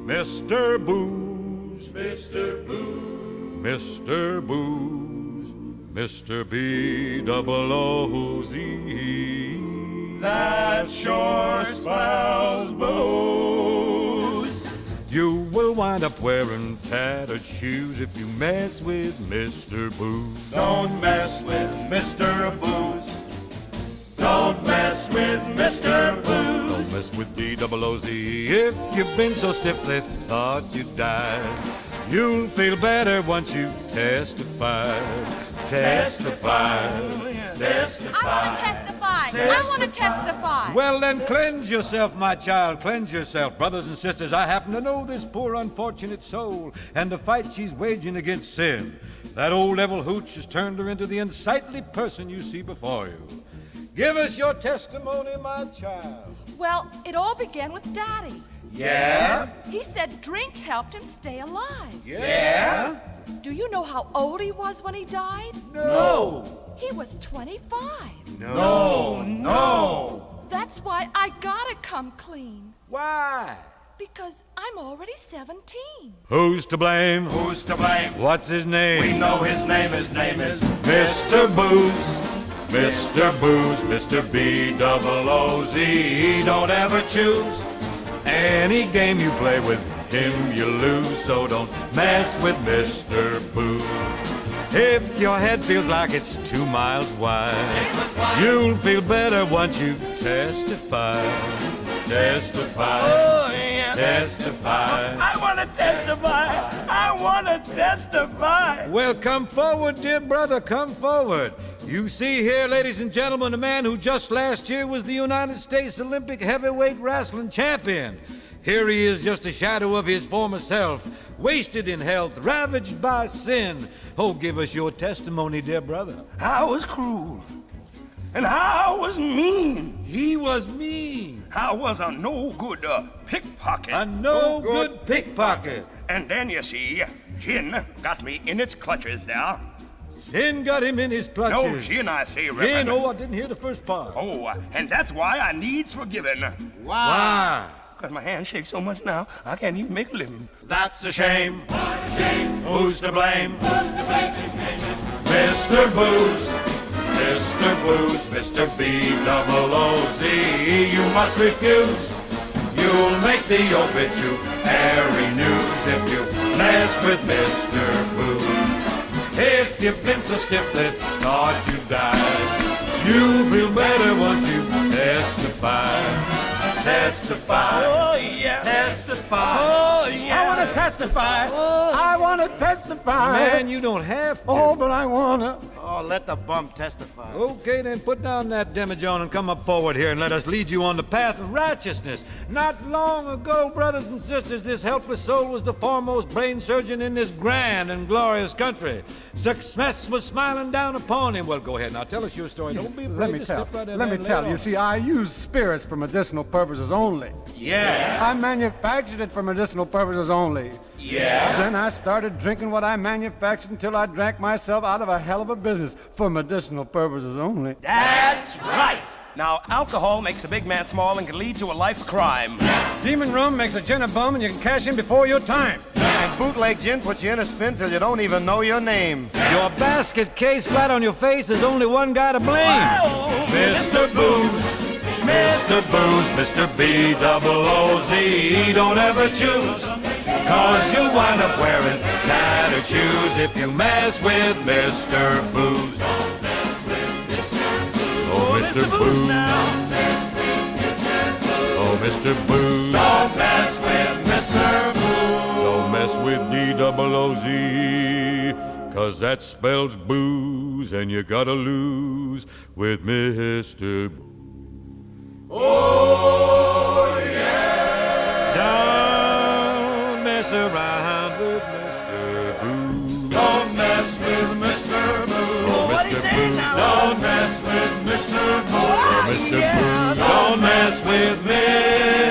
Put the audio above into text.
Mr. Booze, Mr. Booze, Mr. Booze, Mr. B-double-O-Z. That sure spells booze. You will wind up wearing tattered shoes if you mess with Mr. Booze. Don't mess with Mr. Booze. Don't mess with Mr. Booze. Mess with B-double-O-Z. If you've been so stiff they thought you'd died, you'll feel better once you testify. Testify. Testify. I want to testify. I want to testify. Well, then cleanse yourself, my child, cleanse yourself. Brothers and sisters, I happen to know this poor unfortunate soul and the fight she's waging against sin. That old devil Hooch has turned her into the unsightly person you see before you. Give us your testimony, my child. Well, it all began with Daddy. Yeah? He said drink helped him stay alive. Yeah? Do you know how old he was when he died? No. He was 25. No. That's why I gotta come clean. Why? Because I'm already 17. Who's to blame? Who's to blame? What's his name? We know his name. His name is Mr. Booze. Mr. Booze, Mr. B-double-O-Z. Don't ever choose any game you play with him, you lose. So don't mess with Mr. Booze. If your head feels like it's 2 miles wide, you'll feel better once you testify. Testify. Oh, yeah. Testify. I want to testify. I want to testify. Well, come forward, dear brother, come forward. You see here, ladies and gentlemen, a man who just last year was the United States Olympic heavyweight wrestling champion. Here he is, just a shadow of his former self, wasted in health, ravaged by sin. Oh, give us your testimony, dear brother. I was cruel. And I was mean. He was mean. I was a no-good pickpocket. A no-good pickpocket. And then, you see, Gin got me in its clutches there. Sin got him in his clutches. No, Gin, I say, Reverend. Gin, oh, I didn't hear the first part. Oh, and that's why I needs forgiving. Why? Because my hand shakes so much now, I can't even make a living. That's a shame. What a shame. Who's to blame? Who's to blame? His name is Mr. Booze, Mr. Booze, Mr. B-double-O-Z. You must refuse. You'll make the obituary news if you mess with Mr. Booze. If you've been so stiff that thought you died, you'll feel better once you testify. Testify. Oh, yeah. Testify. Oh, yeah. I want to testify. I want to testify. Man, you don't have to. Oh, but I want to. Oh, let the bum testify. Okay, then put down that demijohn and come up forward here and let us lead you on the path of righteousness. Not long ago, brothers and sisters, this helpless soul was the foremost brain surgeon in this grand and glorious country. Success was smiling down upon him. Well, go ahead now, tell us your story. Don't be afraid Let me to tell. step right in Let there me and lay tell it you. on. See, I use spirits for medicinal purposes only. Yeah. I manufactured it for medicinal purposes only. Yeah. Then I started drinking what I manufactured until I drank myself out of a hell of a business for medicinal purposes only. That's right. Now, alcohol makes a big man small and can lead to a life of crime. Demon rum makes a gin a bum and you can cash in before your time. And bootleg gin puts you in a spin till you don't even know your name. Your basket case flat on your face, there's only one guy to blame. Mr. Booze, Mr. Booze, Mr. B-double-O-Z. Don't ever choose, cause you'll wind up wearing tattered shoes if you mess with Mr. Booze. Oh, Mr. Booze. Oh, Mr. Booze. Don't mess with Mr. Booze. Don't mess with D-double-O-Z, cause that spells booze, and you gotta lose with Mr. Booze. Oh, yeah. Don't mess around with Mr. Booze. Don't mess with Mr. Booze. Oh, What he Mr. say Booze. now? Don't mess with Mr. Booze. Oh, Mr. Booze. Don't mess with Mr.